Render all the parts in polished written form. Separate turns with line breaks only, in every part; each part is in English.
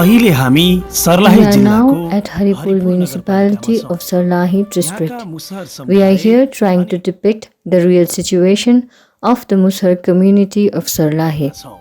अहिले हामी Sarlahi
We are
जिल्लाको
now at Haripur municipality
नगरपालिकामा
of Sarlahi
छौँ।
district.
यहाँका मुसहर
We are
समुदाय
here trying to depict the real situation of the Musar community of Sarlahi.
छौँ।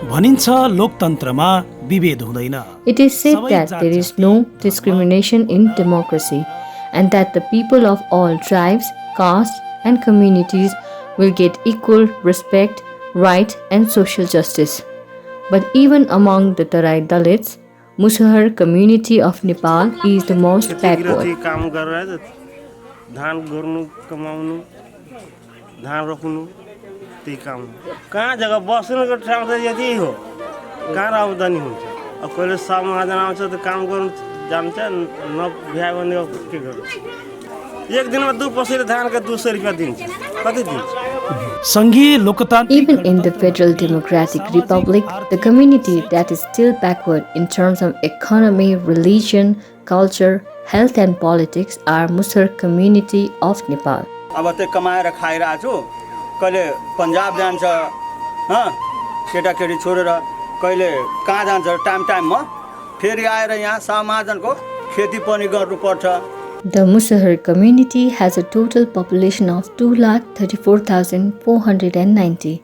भनिन्छ लोकतन्त्रमा विभेद हुँदैन।
It is said that there is no discrimination in democracy and that the people of all tribes, castes, and communities will get equal respect, right, and social justice. But even among the Tarai Dalits, Musahar community of Nepal is the most backward.
काम गरेर धान गर्नु कमाउनु धान रोप्नु त्यही काम कहाँ जग्गा बस्नुको ठाउँ त यति हो कहाँ आउँदनी हुन्छ अब कहिले समाधान आउँछ त काम गर्नु जान्छ नभ्या भने के गर्नु एक दिनमा 2 पसेर धानका 200 रुपैयाँ दिन्छ कति दिन्छ
संघीय लोकतान्त्रिक
Even in the Federal Democratic Republic, the community that is still backward in terms of economy, religion, culture, health and politics are Musar community of Nepal.
अब त्यो कमाएर खाइरहेको छु कहिले पन्जाब जान्छ केटाकेटी छोडेर कहिले कहाँ जान्छ टाइममा फेरि आएर यहाँ समाजनको खेती पनि गर्नुपर्छ।
The Musahar community has a total population of 234,490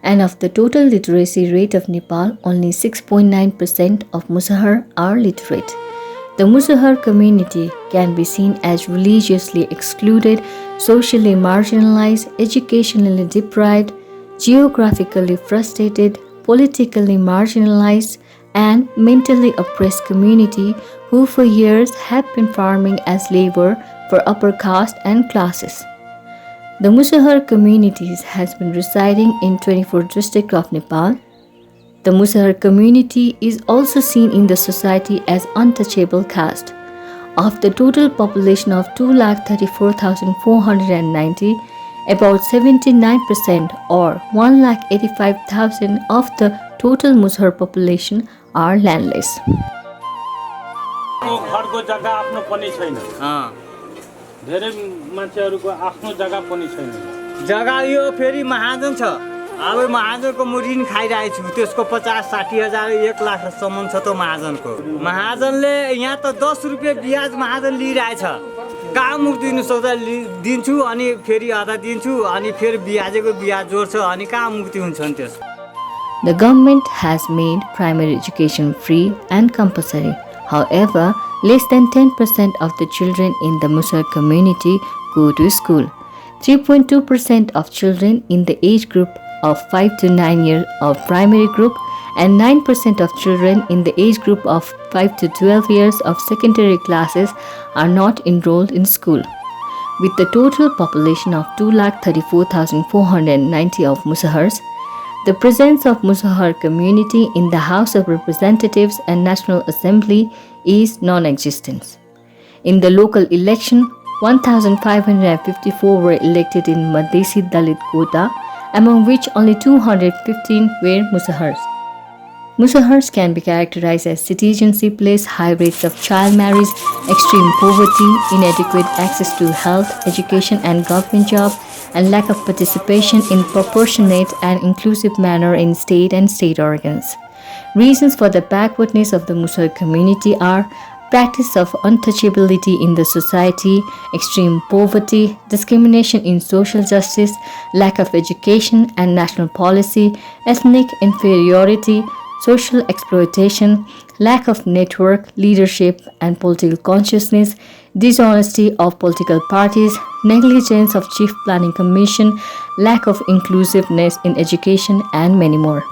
and of the total literacy rate of Nepal, only 6.9% of Musahar are literate. The Musahar community can be seen as religiously excluded, socially marginalized, educationally deprived, geographically frustrated, politically marginalized, and mentally oppressed community who for years have been farming as labor for upper caste and classes. The Musahar communities has been residing in 24 districts of Nepal. The Musahar community is also seen in the society as untouchable caste. Of the total population of 234,490, about 79% or 185,000 of the total Musahar population are landless.
घरको जग्गा आफ्नो पनि छैन धेरै मान्छेहरुको आफ्नो जग्गा पनि छैन
जग्गा यो फेरि महाजन छ अब महाजनको म ऋण खाइरहेको छु त्यसको 50-60 हजार 1 लाख सम्म छ त महाजनको महाजनले यहाँ त 10 रुपैयाँ ब्याज महाजन लिइरहेछ काम मुक्ति दिनु सक्दा दिन्छु अनि फेरि आधा दिन्छु अनि फेरि ब्याजको ब्याज जोड्छ अनि काम मुक्ति हुन्छ नि त्यस
The government has made primary education free and compulsory. However, less than 10% of the children in the Musar community go to school. 3.2% of children in the age group of 5 to 9 years of primary group and 9% of children in the age group of 5 to 12 years of secondary classes are not enrolled in school. With the total population of 234,490 of Musahars, the presence of Musahar community in the House of Representatives and National Assembly is non-existent. In the local election, 1,554 were elected in Madhesi Dalit quota, among which only 215 were Musahars. Musahars can be characterized as citizenship-less, high rates of child marriage, extreme poverty, inadequate access to health, education and government jobs, and lack of participation in proportionate and inclusive manner in state and state organs. Reasons for the backwardness of the Musar community are practice of untouchability in the society, extreme poverty, discrimination in social justice, lack of education and national policy, ethnic inferiority, social exploitation, lack of network, leadership and political consciousness, dishonesty of political parties, negligence of Chief Planning Commission, lack of inclusiveness in education and many more.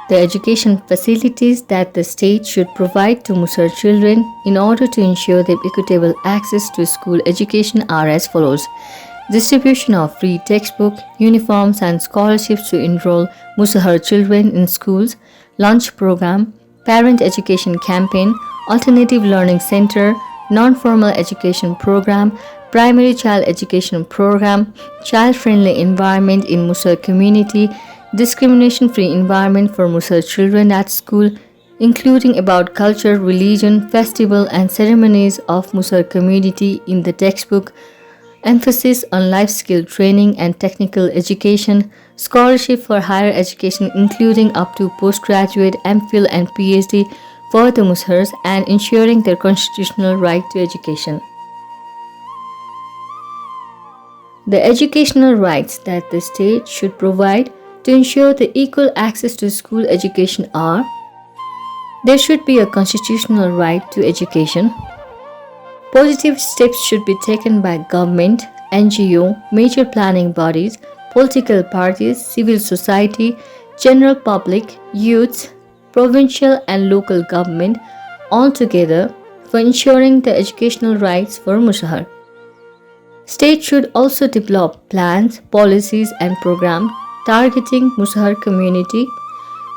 The education facilities that the state should provide to Musar children in order to ensure their equitable access to school education are as follows. Distribution of free textbook, uniforms and scholarships to enroll Musahar children in schools, lunch program, parent education campaign, alternative learning center, non-formal education program, primary child education program, child-friendly environment in Musar community, discrimination-free environment for Musar children at school, including about culture, religion, festival and ceremonies of Musar community in the textbook, emphasis on life skill training and technical education, scholarship for higher education including up to postgraduate, MPhil and PhD for the Mushars, and ensuring their constitutional right to education. The educational rights that the state should provide to ensure the equal access to school education are: there should be a constitutional right to education. Positive steps should be taken by government, NGO, major planning bodies, political parties, civil society, general public, youths, provincial and local government all together for ensuring the educational rights for Musahar. State should also develop plans, policies and programs targeting Musahar community,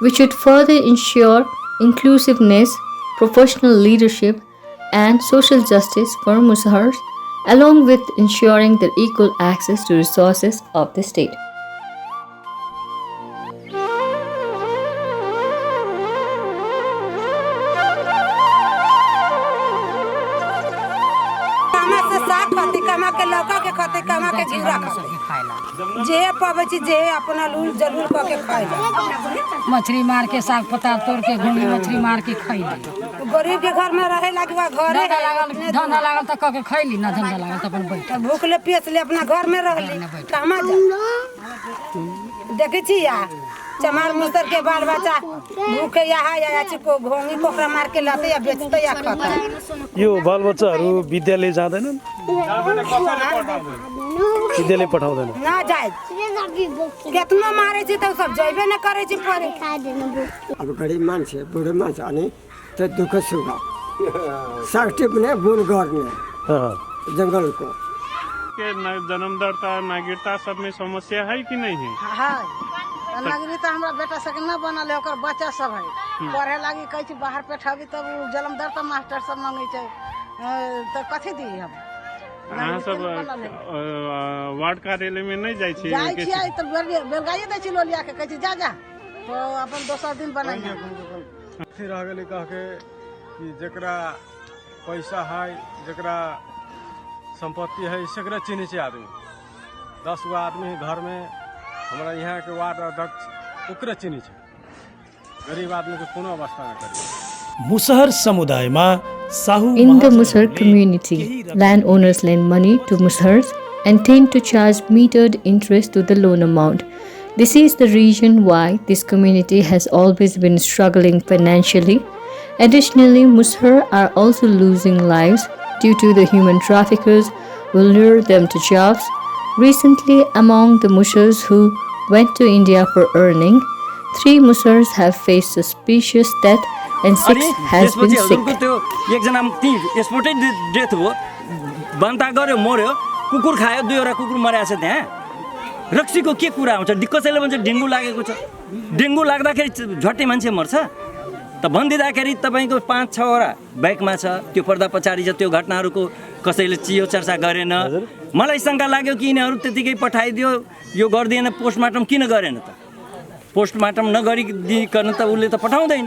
which should further ensure inclusiveness, professional leadership and social justice for Musahars, along with ensuring their equal access to resources of the state.
कमा से साग खाती, कमा के लौका के खाती, कमा के घिउरा खाती, जे पावे छी जे अपना लूल जरूर क के खाई
मछली मार के साग पताल तोड़ के घूमी मछली मार के खैली
गरीब के घर में रहे लागी बा घरे
धंधा लागल त क के खैली ना धंधा लागल त अपन बैठ
भूख ले पियस ले अपना घर में रहली कमा जा देखे छी या चमार मुसर के बाल बच्चा भूखे यहाँ या को घोंगी कोकरा मार के लाते या बेचते या खाता
यो बालबच्चाहरू विद्यालय जाँदैनन् विद्यालय पठाउँदैन
ना जाए केतनो मारे छी त सब जइबे न करे छी परे
अब गरीब मान्छे बुढो मान्छे अनि त दुःख सुख साग टिप्ने बुन गर्ने जंगलको
के जन्म दर्ता नागरिकता सब में समस्या है कि नहीं है?
हाँ नागरिकता हमरा बेटा सके न बनल है ओकर बच्चा सब है पढ़े लागी कहै छी बाहर पेठाबी तब जन्मदाता मास्टर सब मांगे छै त कथि दी हम
अहाँ सब वार्ड कार्यालय में नहीं जाय छी
जाय छी त बेलगाई दै छी लोलिया के कहै छी जा जा तो अपन दोसर दिन बनाई
फिर आ गेलै कह के कि जकरा पैसा है जकरा संपत्ति है सकरा चिन्ह छै आदमी 10 गो आदमी घर में हमारा यहाँ के वार्ड अध्यक्ष ओकरा चिन्ह छै गरीब आदमी के कोनो अवस्था न करे
मुसहर समुदायमा Sahu
In the Musar community, landowners lend money to Musahars and tend to charge metered interest to the loan amount. This is the reason why this community has always been struggling financially. Additionally, Musahar are also losing lives due to the human traffickers who lure them to jobs. Recently, among the Musahars who went to India for earning, 3 Musahars have faced suspicious death and 6 has been sick.
एकजना यसपटै death भयो बन्ता गर्यो मर्यो कुकुर खायो 2वटा कुकुर मरेको छ त्यहाँ रक्सीको के कुरा हुन्छ कसैले भन्छ डेङ्गु लागेको छ डेङ्गु लाग्दाखेरि झट्टै मान्छे मर्छ त भनिदिँदाखेरि तपाईँको 5-6 वटा बाइकमा छ त्यो पर्दा पछाडि छ त्यो घटनाहरूको कसैले चियो चर्चा गरेन मलाई शंका लाग्यो कि यिनीहरू त्यतिकै पठाइदियो यो गर्दिएन पोस्टमार्टम किन गरेन त पोस्टमार्टम नगरिदिकन त उसले त पठाउँदैन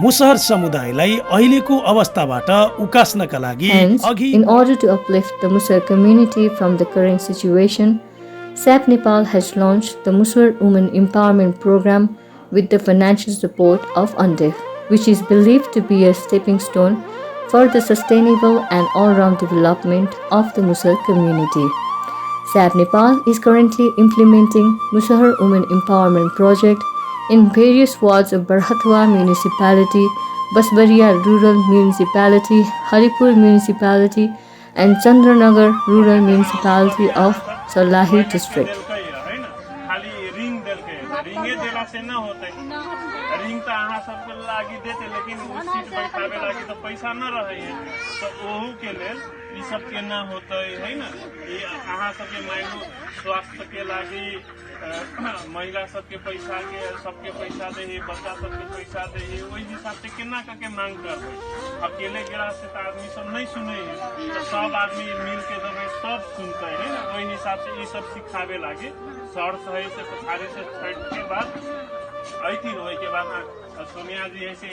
मुसहर समुदायलाई अहिलेको अवस्थाबाट उकास्नका लागि
Hence,
अघि
in order to uplift the Musar community from the current situation, SAP Nepal has launched the Musar Women Empowerment Program with the financial support of UNDEF, which is believed to be a stepping stone for the sustainable and all-round development of the Musar community. SAP Nepal is currently implementing Musahar Women Empowerment Project in various wards of Barhatwa Municipality, Basbaria Rural Municipality, Haripur Municipality, and Chandranagar Rural Municipality of Sarlahi District.
खाली ring देलकै रिंगे देला से न होतै ring त अहाँ सबके लागि देते लेकिन उस सीट बैठाबे लागि त पैसा न रहै है त ओहू के लेल ई सब के न होतै है न ई अहाँ सबके मायनो स्वास्थ्य के लागि महिला सबके पैसा दे बच्चा सबके पैसा दे ओहि हिसाब से केना के मांग करबै अकेले गेला से त आदमी सब नहीं सुनै है त सब आदमी मिल के देबै सब सुनतै है ना ओहि हिसाब से ई सब सिखावे लागि सर सहे से पछाड़ी से छठ के बाद ऐथी ओहि के बाद सोनिया जी ऐसे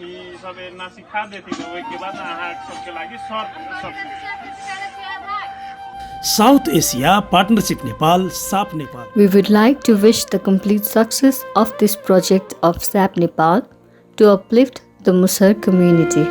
ई सब ना सिखा देती ओहि के बाद अहाँ सबके लागि सर सब
South Asia partnership Nepal SAP Nepal.
We would like to wish the complete success of this project of SAP Nepal to uplift the Musar community.